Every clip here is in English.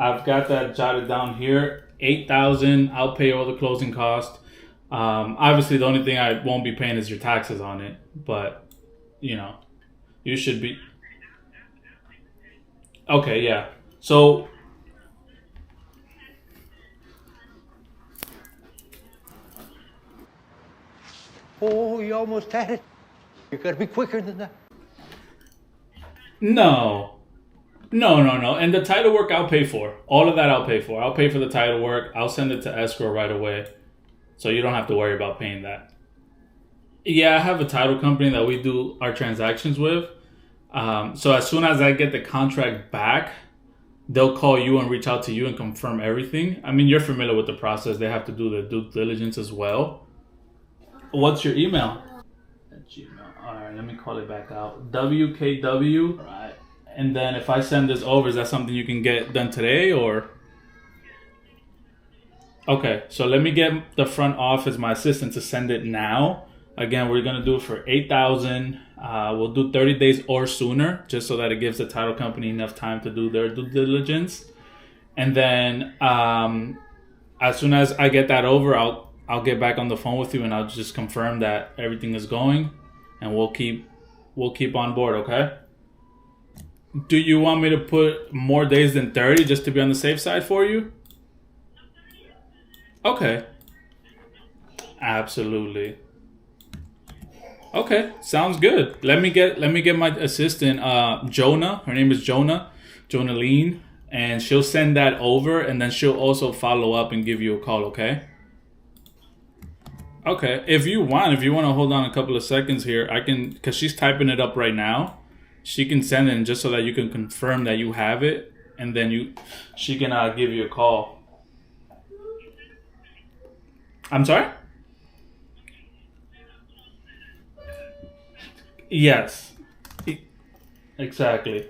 I've got that jotted down here. 8,000. I'll pay all the closing costs. Obviously, the only thing I won't be paying is your taxes on it. But you know, you should be okay. Yeah. So Oh, you almost had it. You gotta be quicker than that. no. No. And the title work I'll pay for. All of that I'll pay for. I'll pay for the title work. I'll send it to escrow right away. So you don't have to worry about paying that. Yeah, I have a title company that we do our transactions with. So as soon as I get the contract back, they'll call you and reach out to you and confirm everything. I mean, you're familiar with the process. They have to do the due diligence as well. What's your email? At Gmail. All right, let me call it back out. WKW. All right. And then if I send this over, is that something you can get done today or? Okay, so let me get the front office, my assistant, to send it now. Again, we're gonna do it for 8,000. We'll do 30 days or sooner, just so that it gives the title company enough time to do their due diligence. And then as soon as I get that over, I'll get back on the phone with you and I'll just confirm that everything is going, and we'll keep on board. Okay. Do you want me to put more days than 30 just to be on the safe side for you? Okay. Absolutely. Okay, sounds good. Let me get my assistant, Jonah. Her name is Jonah Lean, and she'll send that over, and then she'll also follow up and give you a call. Okay. Okay. If you want to hold on a couple of seconds here, I can, because she's typing it up right now. She can send it in just so that you can confirm that you have it, and then she can give you a call. I'm sorry? Yes. Exactly.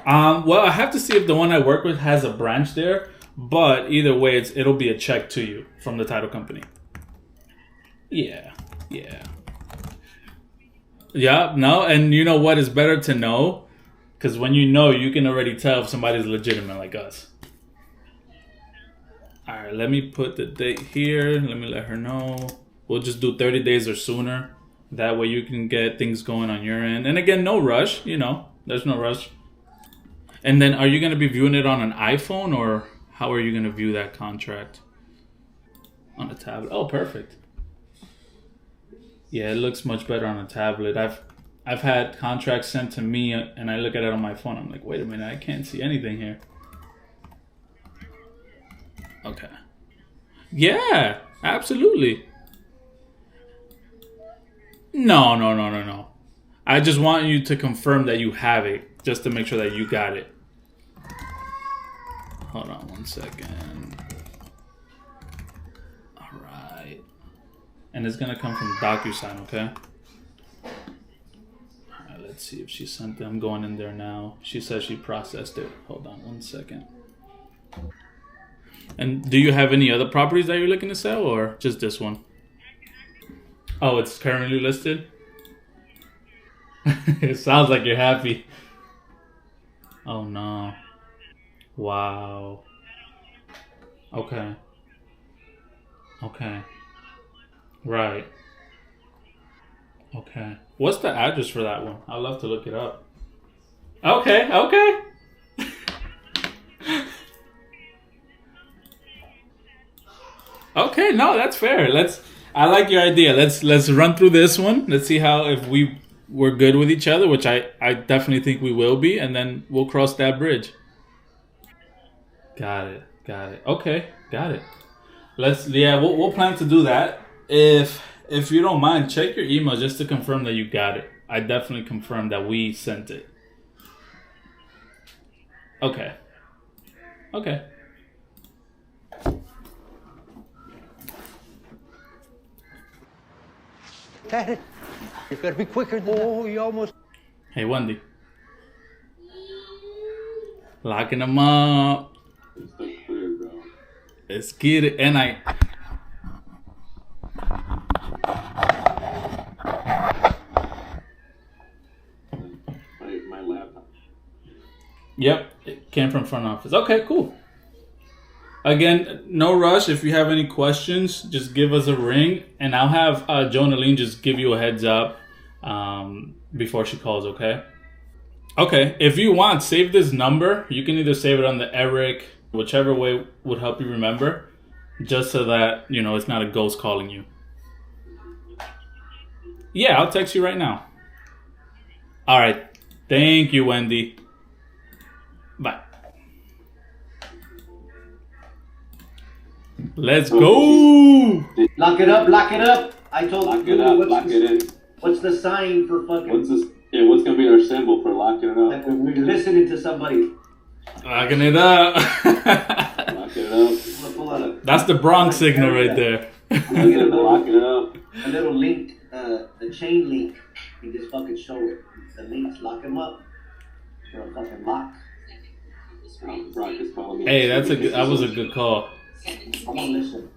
Well, I have to see if the one I work with has a branch there, but either way, it'll be a check to you from the title company. Yeah. Yeah, no, and you know what is better to know? Because when you know, you can already tell if somebody's legitimate like us. All right, let me put the date here. Let me let her know. We'll just do 30 days or sooner. That way you can get things going on your end. And again, no rush, there's no rush. And then are you going to be viewing it on an iPhone, or how are you going to view that contract? On a tablet. Oh, perfect. Yeah, it looks much better on a tablet. I've had contracts sent to me and I look at it on my phone. I'm like, wait a minute, I can't see anything here. Okay. Yeah, absolutely. No. I just want you to confirm that you have it, just to make sure that you got it. Hold on one second. All right. And it's going to come from DocuSign, okay? All right, let's see if she sent it. I'm going in there now. She says she processed it. Hold on one second. And do you have any other properties that you're looking to sell, or just this one? Oh, it's currently listed? It sounds like you're happy. Oh, no. Wow. Okay. Right. Okay. What's the address for that one? I'd love to look it up. Okay. Okay, no, that's fair. I like your idea. Let's run through this one. Let's see if we're good with each other, which I definitely think we will be, and then we'll cross that bridge. Got it. Okay, got it. We'll plan to do that. If you don't mind, check your email just to confirm that you got it. I definitely confirm that we sent it. Okay. Had it. You gotta be quicker than that. Oh, you almost. Hey, Wendy. Locking them up. Let's get it. And my laptop. Yep. It came from front office. Okay, cool. Again, no rush. If you have any questions, just give us a ring, and I'll have Jonaline just give you a heads up before she calls, okay? Okay, if you want, save this number. You can either save it on the Eric, whichever way would help you remember, just so that, it's not a ghost calling you. Yeah, I'll text you right now. All right. Thank you, Wendy. Bye. Let's go. Lock it up, lock it up. I told Lock you. it up, lock it in. What's the sign for fucking? What's this? Yeah, what's gonna be our symbol for locking it Like up? when we're listening to somebody. Locking it up. Lock it up. Pull out a, That's the Bronx signal right there. That's it, locking it up. a little link, the chain link. You just fucking show it. The links, lock them up. For a fucking lock. Brock is calling me. Hey, that was a good call. Come on, listen.